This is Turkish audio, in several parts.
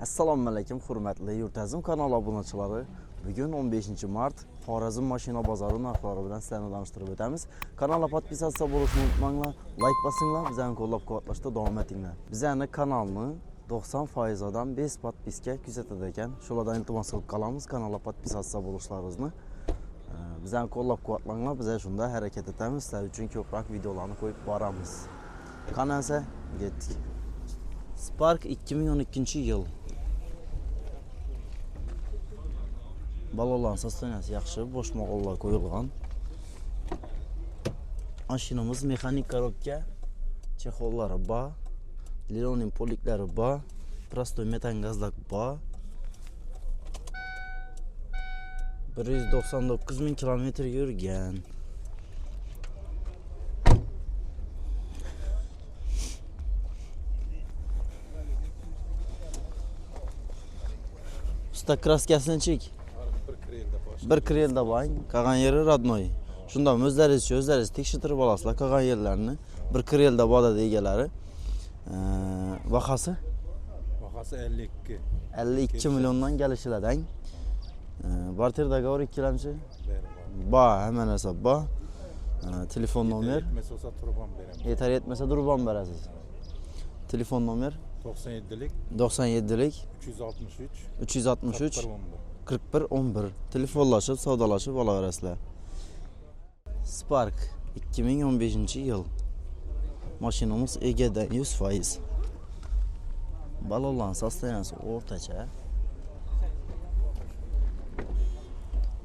Assalomu alaykum hurmatli Yurtazim kanali obunachilari. Bugun 15 mart Xorazm mashina bozori narxlari bilan sizlarni tanishtirib o'tamiz. Kanalga podpisatsiya bo'lishni unutmanglar, like bosinglar, bizani qo'llab-quvvatlashda davom etinglar. Bizani kanalni 90% odam bez podpiska kuzatadi ekan. Shulardan iltimos qilib qolamiz, kanalga podpisatsiya bo'lishlaringizni. Bizani qo'llab-quvvatlanglar, biz shunda harakat etamiz, sizlar uchun ko'proq videolarni qo'yib boramiz. Qanasa ketdik. Spark 2012-yil. Balolan sostaniyasi yaxshi, bosh mo'g'ullar qo'yilgan. Mashinamiz mexanik korobka, chexollari bor, Leronin poliklari bor, prostoy metan gazlar bor. 199 ming kilometr yurgan. Usta kraskasini chek. Bir krelda bang, qolgan yeri radnoy. Shunda o'zlaringiz tekshirib olasizlar qolgan yerlarni. Bir krelda bo'ladi egalari. Bahasi? Bahasi 52. 52 milliondan kelishiladi. Barter dogovor ikkilamchi? Ba, hamma narsa ba. Telefon nomer. Yetmasa turban beraman. Yetar yetmasa turban berasiz. Telefon nomer 97lik 97lik 363 4111. Telefonlashib, savdolashib olaverasizlar. Spark 2015-yil. Mashinamiz egada 100%. Balolan sostaniyasi o'rtacha.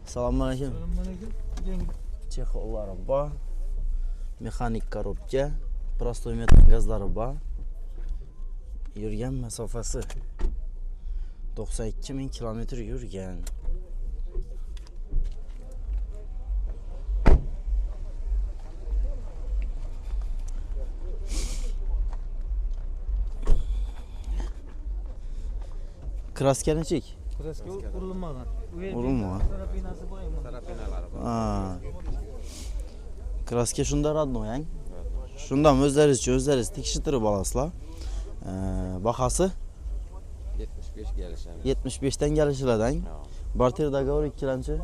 Assalomu alaykum. Chexollari bor. Mexanik korobka, prostoy metan gazlari bor. Yurgan masofasi 92 ming kilometr yurgan. Kraskani chek. Kraska urilmagan. Urilmagan. Sarapinasi bo'ymi? Sarapinalari bor. Kraska shunda radnoy, ang. Shundan o'zlaringiz tekshirib olasizlar. Bahasi 75 kelishadi. 75 dan kelishiladi. Barter dogovor ikkilamchi?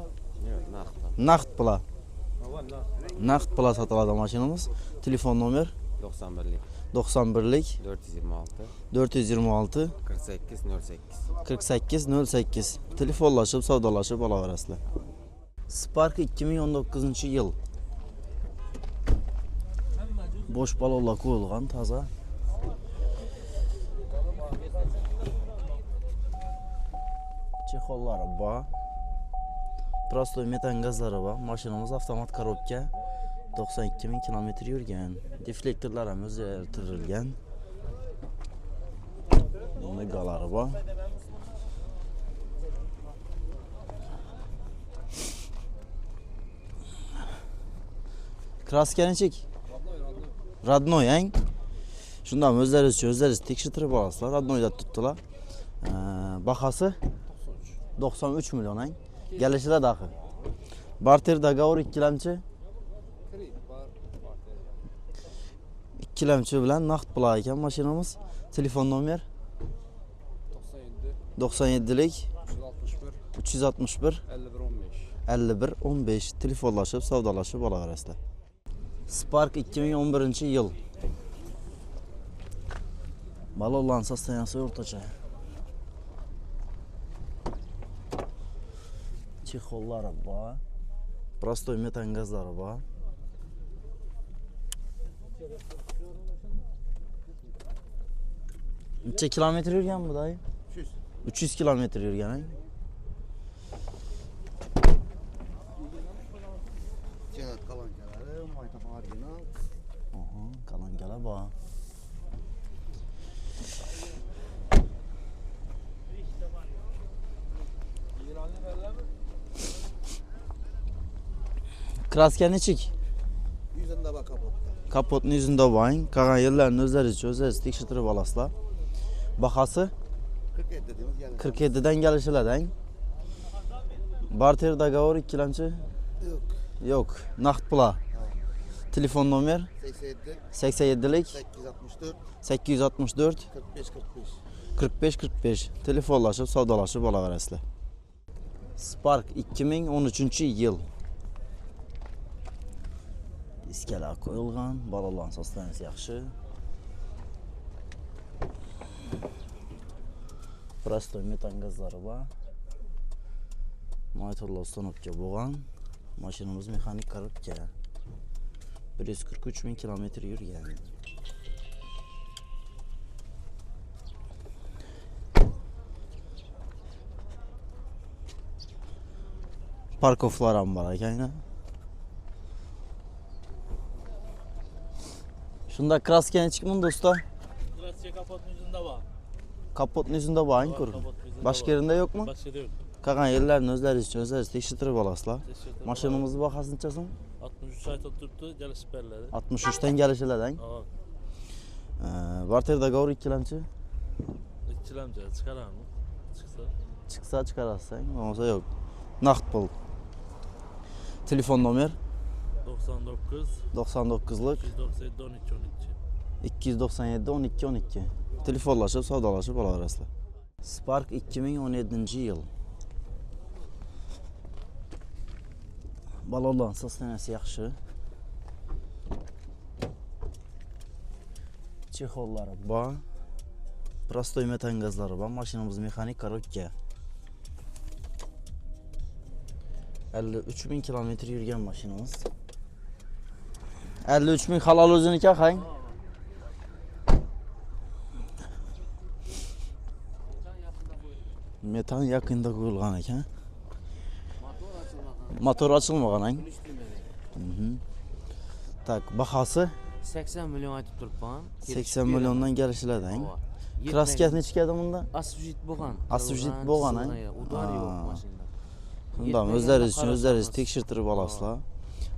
Yo'q, naqd. Naqd pula. Naqd pula sotiladi mashinamiz. Telefon nomer 91lik 91lik 426 426 48 08. 4808. Telefonlashib, savdolashib olaverasizlar. Spark 2019-yil. Bosh balonlar qo'yilgan, toza. Chexollari bor. Prostoy metan gazlari bor. Mashinamiz avtomat korobka. 92 ming kilometr yurgan. Deflektorlar ham o'zgartirilgan. Nigalari bor. Kraskani chek. Radnoy, ang. Shundan o'zlaringiz tekshirib olasizlar. Radnoyda tutdilar. Bahasi 93 million, ang. Kelishiladi axir. Barter dogovor ikkilamchi? Ikkilamchi bilan naqd pul ekan mashinamiz. Telefon nomer 97lik 361 5115. Telefonlashib, savdolashib olaverasizlar. Spark 2011-yil. Balolan sostaniyasi o'rtacha. Chexollari bor. Prostoy metan gazlari bor. Necha kilometr yurgan bu day? 300 kilometr yurgan, ang. Cihat kalankalari, maytap original. Kalankalar bor. Kraskani chek. Yüzünde bak kapotta. Kapotning yuzida bor. Qolgan yerlarni o'zlaringiz tekshirib olasizlar. Bahasi 47 dediğimiz yani. 47 dan kelishiladi, ang. Barter dogovor ikkilamchi? Yok. Yo'q, naqd pula. Telefon nomer 87 87lik 864 864 45 45. 45-45 telefonlaşıp savdolaşıp alaverasizlar. Spark 2013 yıl. Diskalar qo'yilgan, balalarning sostanasi yaxshi. Prostoy metan gazlari bor. Motorlar ustanobga bo'lgan. Mashinamiz mexanik korobka. 143 ming kilometr yurgan. Parkovlar ham bor ekan. Shunda kraska nechik ming do'stlar? Kraska kapotning yüzünde var. Kapotning yuzida bormi ko'rib? Boshqa yerda yo'qmi? Başka da yok. Qolgan yerlarni o'zlaringiz uchun o'zlaringiz tekshirtirib olasizlar. Mashinamizni bahosini nechasin? 63 ay tuttu, gelişip belirledi. 63 dan kelishilardan. Barterda gavur ikkilamchi. İkilemce çıkarar mı? Çıksa. Chiqsa chiqarasizlar, bo'lmasa yo'q. Naqd pul. Telefon nomer 99 99lik 297 12 12. 297 12 12. Telefonlashib, savdolashib olaverasizlar. Spark 2017 yil. Balonlar sostanasi yaxshi. Chexollari bor. Prostoy metan gazlari bor. Mashinamiz mexanik korobka. 53 ming kilometr yurgan mashinamiz. 53 ming halol o'ziniki qang. Metan yaqinda qo'yilgan ekan. Motor ochilmagan ang. Tak, bahosi 80 milyon aytib turibman. 80 milliondan kelishilardan. Kraskasi nechikadi bunda? Asujit bo'lgan. Asujit bo'lgan, a? Udar yo'q mashinada. Bundan o'zlaringiz uchun o'zlaringiz tekshirtirib olasizlar.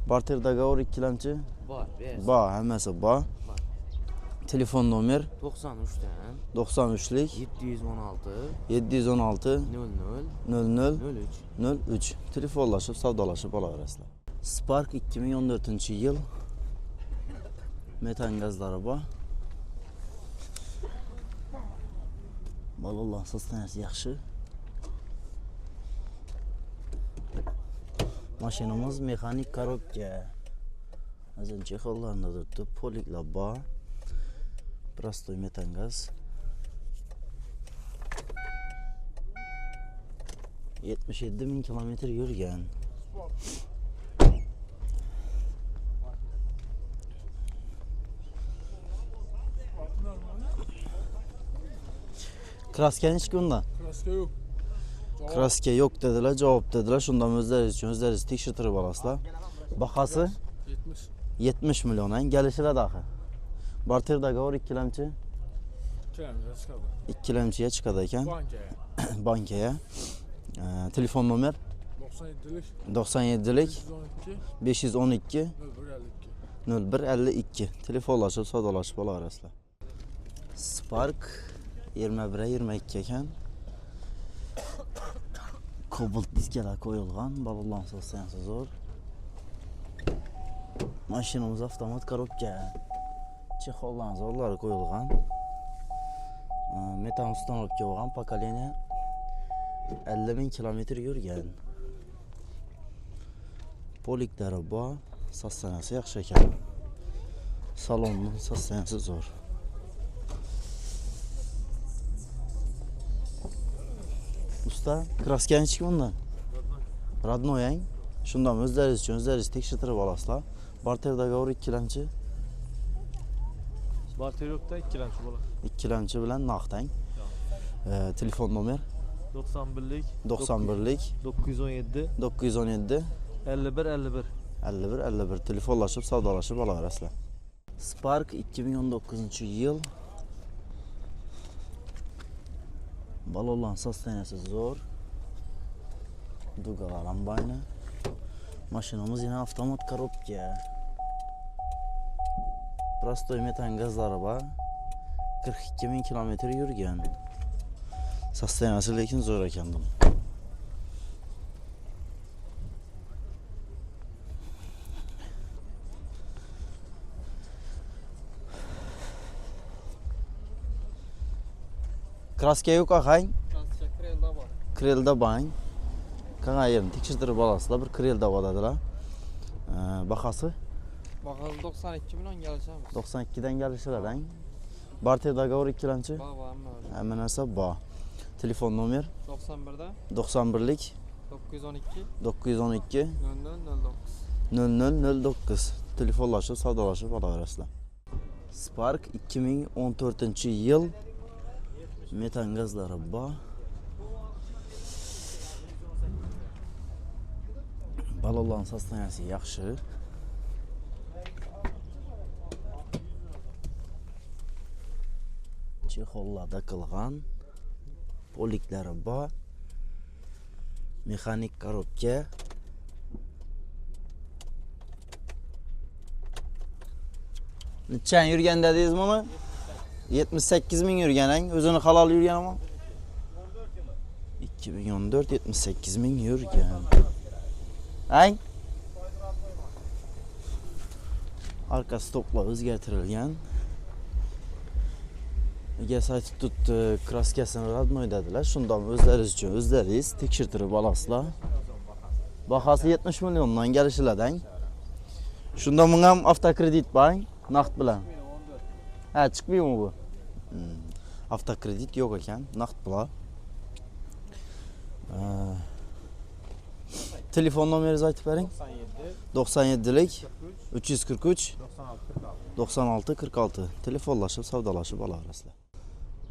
Barterda gavur ikkilamchi Bor, bor, hammasi bor. Telefon nomer 93 dan 93lik 716 716 00 00 03. 03. Telefonlashib, savdolashib olaverasizlar. Spark 2014 yil. Metan gazlari bor. Balonlar sostanasi yaxshi. Mashinamiz mexanik korobka. Azin chexollarni turibdi, poliklar bor. Prostoy metan gaz. 77 ming kilometr yurgan. Kraska nechki unda? Kraska yo'q. Kraska yo'q dedilar, javob dedilar. Shundan o'zlaringiz uchun o'zlaringiz tekshirtirib olasizlar. Bahosi 70. 70 milliondan kelishilar dahi. Barterda gavur ikkilamchi Kilometre chiqadi. ikkilamchiga chiqadi ekan. Banka. Bankaga. Telefon nomer 97lik 97lik 512 512 0152. 0152. Telefonlashib, savdolashib olaverasizlar. Spark 21-22 ekan. Kobalt diskalar qo'yilgan, balonlar sostanasi zo'r. Mashinamiz avtomat korobka. Chexollarni zo'rlari qo'yilgan. Metan ustanobga bo'lgan pokoleniya 50 ming kilometr yurgan. Poliklari bor, sostanasi yaxshi ekan. Salonning sostanasi zo'r. Usta, kraska nechki bunda? Radnoy ang. Shundan o'zlaringiz uchun o'zlaringiz tekshirtirib olasizlar. Barterda gavur ikkilamchi Barter yok da ikilemci bola. ikkilamchi bilan naqdang. Telefon nomer 91'lik 91lik 917 917 51 51. 51 51. Telefonlashib, savdolashib olaverasizlar. Spark 2019 yil. Balonlar sostanasi zo'r. Dugalar ham bayna. Mashinamiz yine avtomat korobka. Prostoy metan gazlari bor. 42 ming kilometr yurgan. Sostanasi lekin zo'r ekan bu. Kraska yo'q aqang. Kraska krelda bor. Krelda bang. Qanaqa yerini tekshirtirib olasizlar, bir krelda bo'ladilar. Bahasi Bag'al 92 million kelishamiz. 92 dan kelishadi. Barter dogovor ikkilamchi. Bor, hamma. Hamma narsa bor. Telefon nomer 91da 91lik 912 912 0009. 0009. Telefonlashib, savdolashib olaverasizlar. Spark 2014-yil metan gazlari bor. Balonlar sostaniyasi yaxshi. Chexollarda qilgan. Poliklari bor. Mexanik korobka. Necha yurgan dedingiz buni? 78 ming yurgan, o'zini halol yurgan ama. 2014 78 ming yurgan. Ang? Arka stoplar o'zgartirilgan. Egas aytib tutdi, kraskasini radnoy dedilar. Shundan o'zlaringiz uchun o'zlaringiz tekshirtirib olasizlar. Bahasi 70 milliondan kelishiladi. Shunda bunga ham avtokredit bor, naqd bilan. Ha, chiqmaymi bu? Avtokredit yo'q ekan, naqd bilan. Telefon nomeringizni aytib bering. 97lik 343 96 46. Telefonlashib, savdolashib olaverasizlar.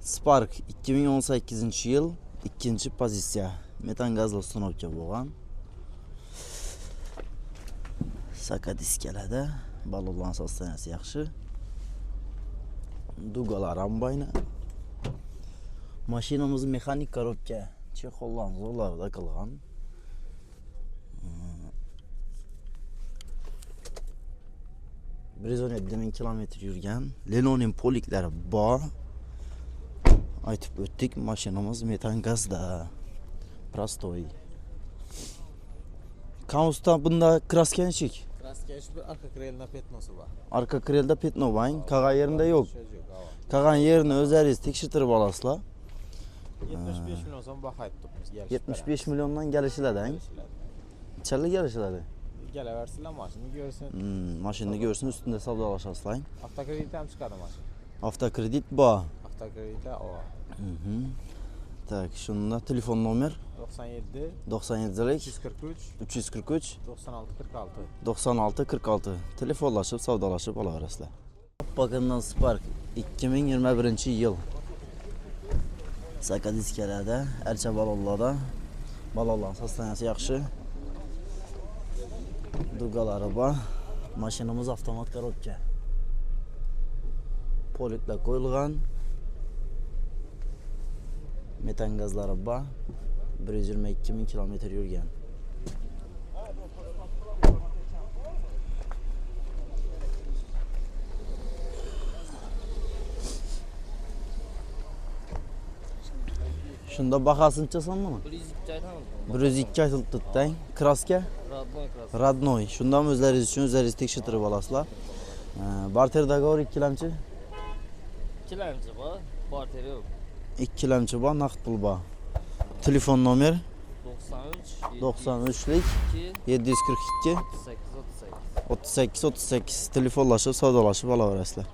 Spark 2018-yil 2-pozitsiya metan gazli uстановка bo'lgan. Saka diskalada balonlar sostaniyasi yaxshi. Dugalar ham bayna. Mashinamiz mexanik korobka. Chexoldan zo'rlarda qilgan. Brizon 7000 kilometr yurgan. Lenoning poliklari bor. Aytib o'tdik, mashinamiz metan gazda. Prostoy. Kamusda bunda kraska nechik? Kraska shu bir arka krelda petnosi bor. Arka krelda petno bang, qolgan yerida yo'q. Qolgan yerini o'zlaringiz tekshirtirib olasizlar. 75 million so'm baho aytibmiz. 75 milliondan kelishiladi. Chala kelishiladi. Kelaversizlar mashinani ko'rsin. Mashinani ko'rsin, ustida savdolashasizlar. Avtokredit ham chiqadi mashina. Avtokredit bor. Avtokreditda o. Tak, shunda telefon nomer 97 97lik 343 343 96 46. 96 46. Telefonlashib, savdolashib olaverasizlar. Pakından Spark 2021-yil. Saka diskalada, archa balonlarda. Balonlar sostaniyasi yaxshi. Dugalari bor. Mashinamiz avtomat korobka. Poliklar qo'yilgan. Metan gazlari bor. 122 ming kilometr yurgan. Shunda bahasini sanmami? 102 aytilibdi. Kraska? Radnoy. Shundan o'zlaringiz uchun o'zlaringiz tekshirtirib olasizlar. Barter dogovor ikkilamchi? Ikkilamchi bor, barter yo'q. Ikkilamchi bor, naqd pul bor. Telefon nomer 93 93lik 742 38 38 38. Telefonlashib, savdolashib olaverasizlar.